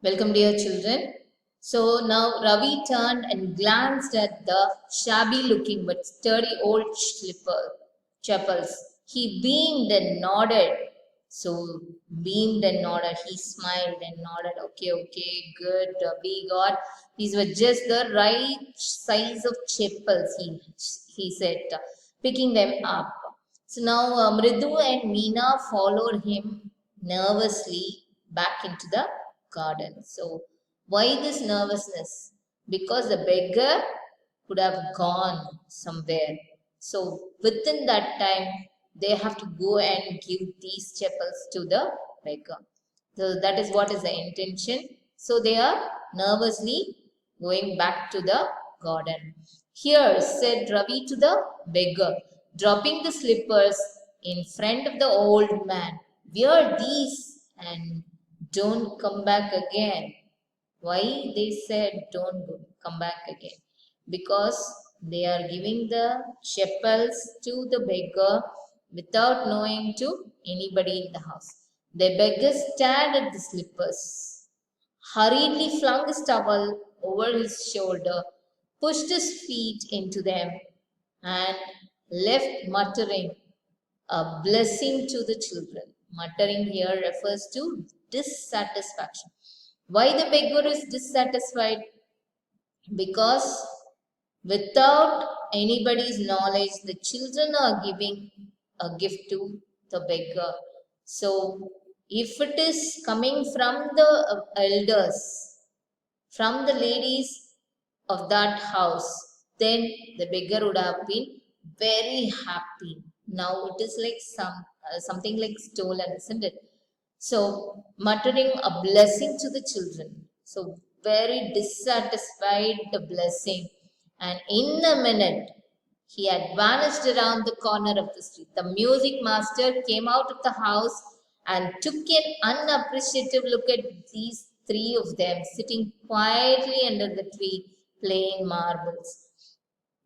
Welcome, dear children. So now Ravi turned and glanced at the shabby looking but sturdy old chapels. He beamed and nodded. So, beamed and nodded. He smiled and nodded. Okay, good. We got these were just the right size of chapels, he said, picking them up. So now Mridu and Meena followed him nervously back into the garden. So, why this nervousness? Because the beggar could have gone somewhere. So, within that time, they have to go and give these chapels to the beggar. So, that is what is the intention. So, they are nervously going back to the garden. Here, said Ravi to the beggar, dropping the slippers in front of the old man. Wear these and don't come back again. Why they said don't come back again? Because they are giving the chapels to the beggar without knowing to anybody in the house. The beggar stared at the slippers, hurriedly flung his towel over his shoulder, pushed his feet into them, and left muttering a blessing to the children. Muttering here refers to dissatisfaction. Why the beggar is dissatisfied? Because without anybody's knowledge, the children are giving a gift to the beggar. So, if it is coming from the elders, from the ladies of that house, then the beggar would have been very happy. Now it is like something like stolen, isn't it? So muttering a blessing to the children. So very dissatisfied the blessing, and in a minute he had vanished around the corner of the street. The music master came out of the house and took an unappreciative look at these three of them sitting quietly under the tree playing marbles.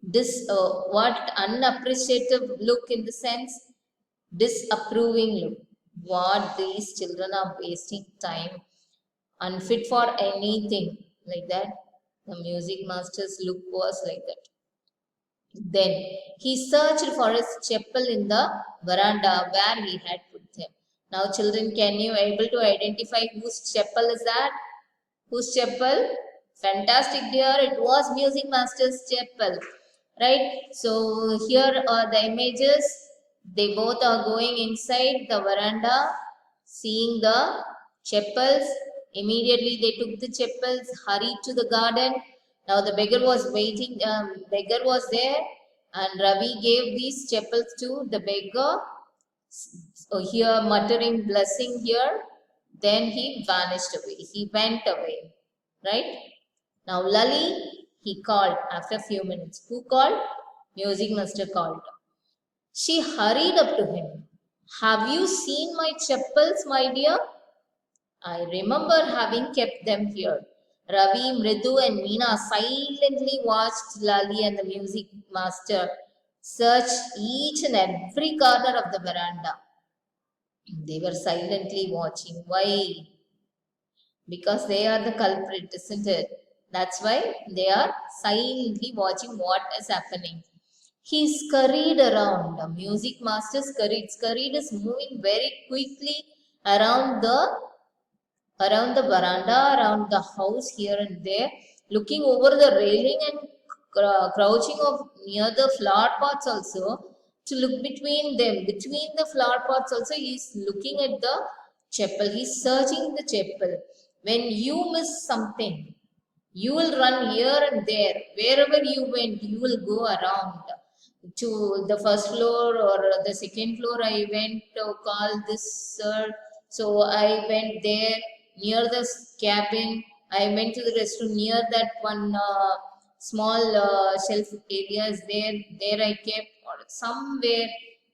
This what unappreciative look in the sense disapproving look. What these children are wasting time, unfit for anything like that. The music master's look was like that. Then he searched for his chapel in the veranda where he had put them. Now, children, can you able to identify whose chapel is that? Whose chapel? Fantastic, dear. It was music master's chapel, right? So here are the images. They both are going inside the veranda, seeing the chapels. Immediately they took the chapels, hurried to the garden. Now the beggar was waiting. Beggar was there, and Ravi gave these chapels to the beggar. So here muttering blessing here. Then he vanished away. He went away. Right? Now Lali, he called after a few minutes. Who called? Music master called. She hurried up to him. Have you seen my chapels, my dear? I remember having kept them here. Ravi, Mridu, and Meena silently watched Lali and the music master search each and every corner of the veranda. They were silently watching. Why? Because they are the culprit, isn't it? That's why they are silently watching what is happening. He scurried around. The music master scurried. Scurried is moving very quickly around the veranda, around the house here and there, looking over the railing and crouching of near the flower pots also to look between them. Between the flower pots also, he is looking at the chapel. He is searching the chapel. When you miss something, you will run here and there. Wherever you went, you will go around to the first floor or the second floor. I went to call this sir. So I went there near the cabin. I went to the restroom near that one small shelf area is there. There I kept or somewhere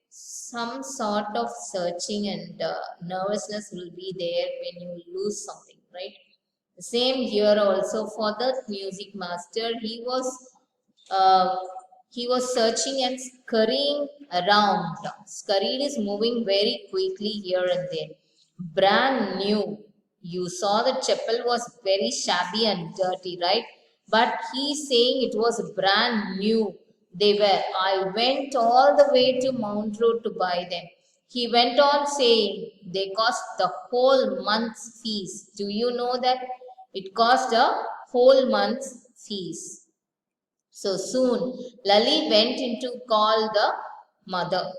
some sort of searching and nervousness will be there when you lose something, right? The same here also for the music master. Uh, he was searching and scurrying around. Scurried is moving very quickly here and there. Brand new. You saw the chapel was very shabby and dirty, right? But he's saying it was brand new. They were. I went all the way to Mount Road to buy them. He went on saying they cost the whole month's fees. Do you know that? It cost a whole month's fees. So soon, Lali went in to call her mother,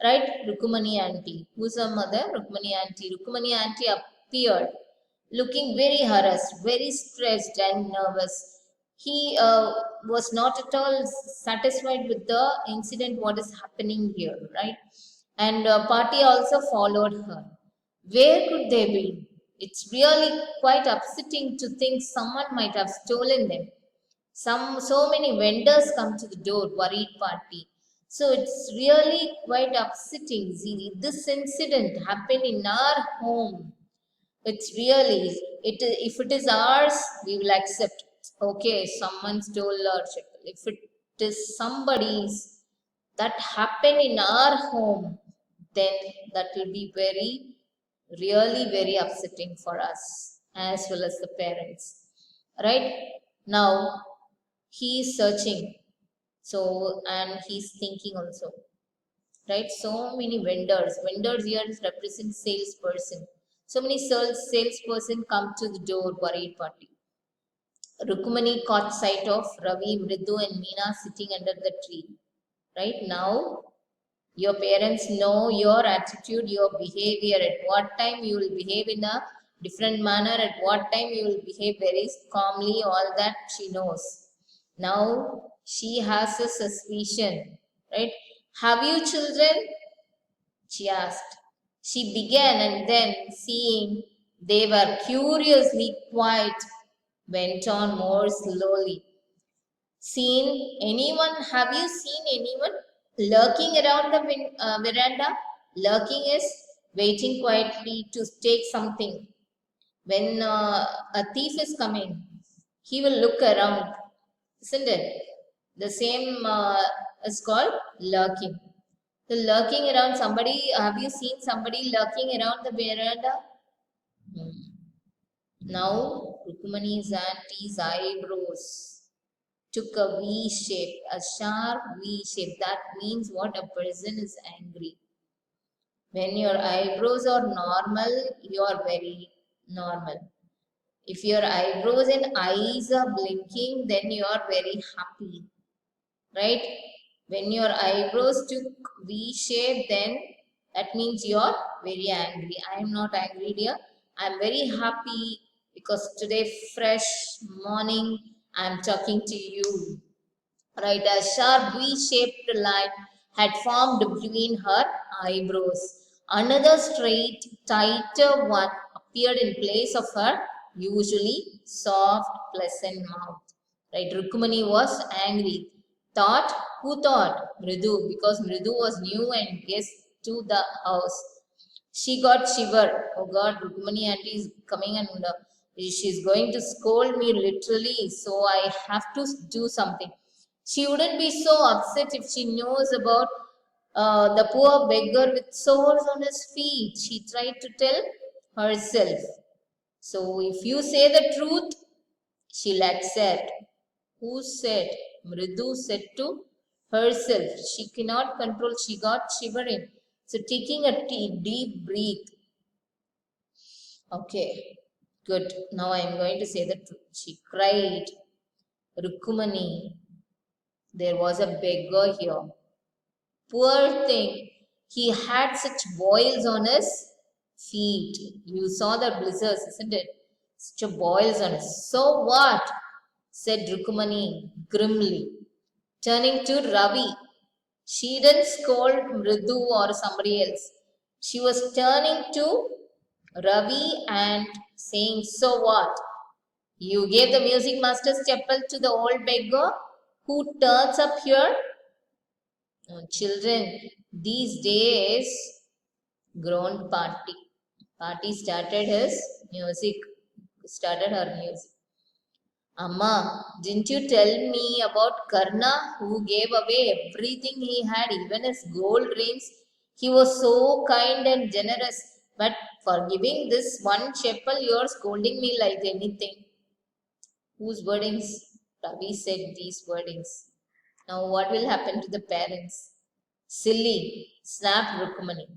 right? Rukumani auntie. Who's her mother? Rukumani auntie. Rukumani auntie appeared, looking very harassed, very stressed and nervous. He was not at all satisfied with the incident, what is happening here, right? And party also followed her. Where could they be? It's really quite upsetting to think someone might have stolen them. So many vendors come to the door, worried party. So it's really quite upsetting. See, this incident happened in our home. It's really if it is ours, we will accept it. Okay, someone stole our shekel. If it is somebody's that happened in our home, then that will be really very upsetting for us as well as the parents. Right? Now he is searching. So and he's thinking also. Right? So many vendors here represent salesperson. So many salesperson come to the door, worried party. Rukumani caught sight of Ravi, Mridu and Meena sitting under the tree. Right now, your parents know your attitude, your behavior, at what time you will behave in a different manner, at what time you will behave very calmly, all that she knows. Now she has a suspicion, right? Have you children? She asked. She began and then, seeing they were curiously quiet, went on more slowly. Have you seen anyone lurking around the veranda? Lurking is waiting quietly to take something. When a thief is coming, he will look around, isn't it? The same is called lurking. So lurking around somebody, have you seen somebody lurking around the veranda? Hmm. Now Rukmani's auntie's eyebrows took a V shape, a sharp V shape. That means what? A person is angry. When your eyebrows are normal, you are very normal. If your eyebrows and eyes are blinking, then you are very happy, right? When your eyebrows took V shape, then that means you are very angry. I am not angry, dear. I am very happy because today, fresh morning, I am talking to you. Right, a sharp V-shaped line had formed between her eyebrows. Another straight, tighter one appeared in place of her usually soft, pleasant mouth. Right, Rukmani was angry. Thought, who thought? Mridu, because Mridu was new and guest to the house. She got shiver. Oh God, Rukmani auntie is coming and she's going to scold me literally. So I have to do something. She wouldn't be so upset if she knows about the poor beggar with sores on his feet. She tried to tell herself. So if you say the truth, she'll accept. Who said? Mridu said to herself. She cannot control. She got shivering. So taking a deep breath. Okay, good. Now I am going to say the truth. She cried. Rukumani, there was a beggar here. Poor thing. He had such boils on his feet. You saw the blizzards, isn't it? Such a boils on his. So what? Said Rukumani grimly, turning to Ravi. She didn't scold Mridu or somebody else. She was turning to Ravi and saying, so what? You gave the music master's chapel to the old beggar who turns up here? Children, these days, grown party. Party started her music. Amma, didn't you tell me about Karna who gave away everything he had, even his gold rings? He was so kind and generous, But for giving this one chapel, you are scolding me like anything. Whose wordings? Ravi said these wordings. Now, what will happen to the parents? Silly, snapped Rukmani.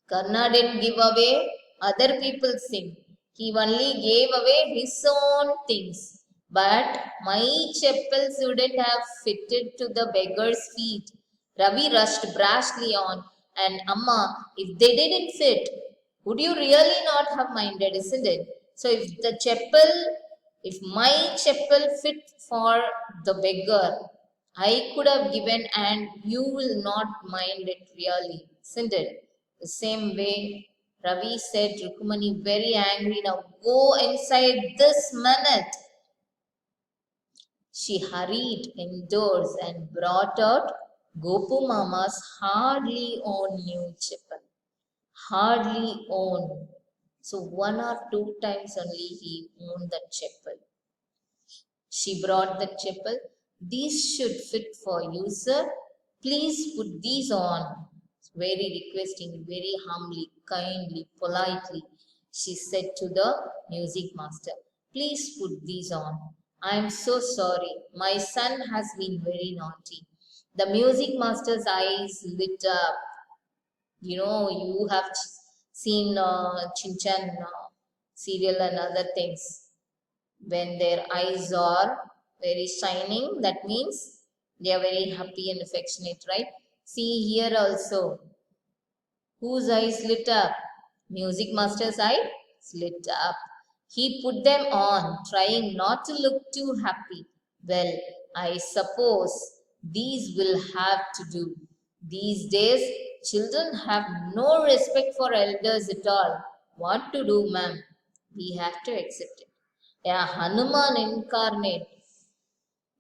Karna didn't give away other people's things. He only gave away his own things. But my chappals wouldn't have fitted to the beggar's feet. Ravi rushed brashly on, and Amma, if they didn't fit, would you really not have minded, isn't it? So if my chapel fit for the beggar, I could have given and you will not mind it really, isn't it? The same way Ravi said, Rukumani very angry, now go inside this minute. She hurried indoors and brought out Gopu Mama's hardly owned new chapel. Hardly owned. So one or two times only he owned that chapel. She brought the chapel. These should fit for you, sir. Please put these on. Very requesting, very humbly, kindly, politely, she said to the music master. Please put these on. I am so sorry. My son has been very naughty. The music master's eyes lit up. You know, you have seen Chinchan serial and other things. When their eyes are very shining, that means they are very happy and affectionate, right? See here also, whose eyes lit up? Music master's eye lit up. He put them on, trying not to look too happy. Well, I suppose these will have to do. These days, children have no respect for elders at all. What to do, ma'am? We have to accept it. Yeah, Hanuman incarnate.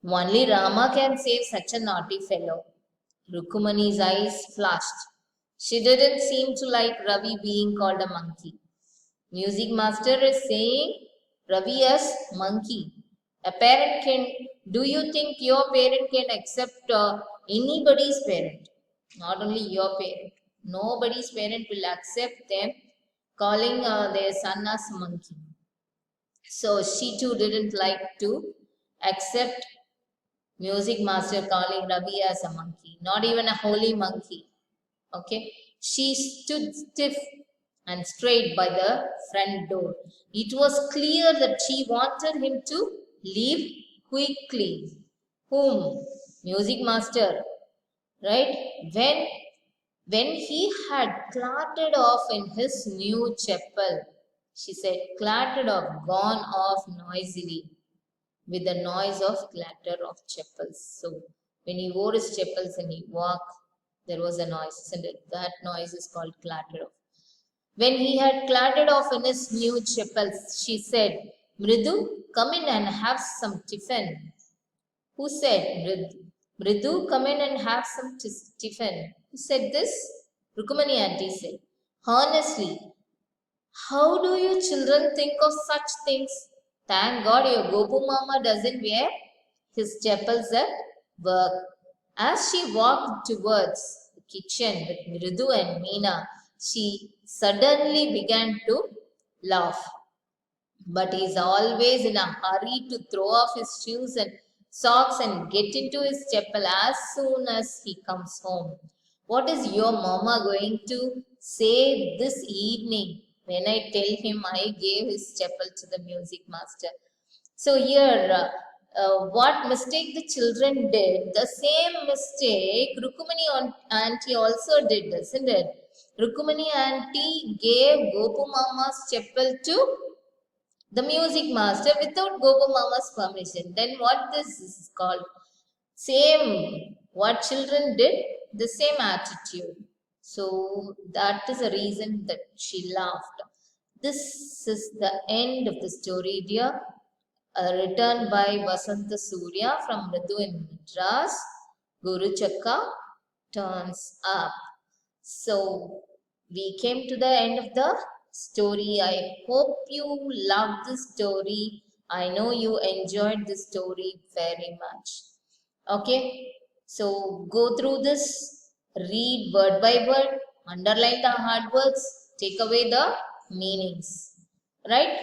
Only Rama can save such a naughty fellow. Rukumani's eyes flashed. She didn't seem to like Ravi being called a monkey. Music master is saying Ravi as monkey. A parent can, do you think your parent can accept anybody's parent? Not only your parent. Nobody's parent will accept them calling their son as monkey. So she too didn't like to accept music master calling Ravi as a monkey, not even a holy monkey. Okay, she stood stiff and straight by the front door. It was clear that she wanted him to leave quickly. Whom? Music master, right? When he had clattered off in his new chapel, she said, clattered off, gone off noisily with the noise of clatter of chapels. So when he wore his chapels and he walked, there was a noise, isn't it? That noise is called clatter off. When he had clattered off in his new chapels, she said, Mridu, come in and have some tiffin. Who said, Mridu, come in and have some tiffin? Who said this? Rukumani auntie said, honestly, how do you children think of such things? Thank God your Gopu Mama doesn't wear his chapels at work. As she walked towards the kitchen with Mridu and Meena, she suddenly began to laugh. But he is always in a hurry to throw off his shoes and socks and get into his chapel as soon as he comes home. What is your mama going to say this evening when I tell him I gave his chapel to the music master? So here, what mistake the children did, the same mistake Rukumani auntie also did, isn't it? Rukumani auntie gave Gopu Mama's chapel to the music master without Gopu Mama's permission. Then what this is called? Same, what children did, the same attitude. So that is the reason that she laughed. This is the end of the story, dear. Written by Vasanta Surya from Ritu in Madras. Guru Chakka turns up. So we came to the end of the story. I hope you loved the story. I know you enjoyed the story very much. Okay, so go through this, read word by word, underline the hard words, Take away the meanings. Right?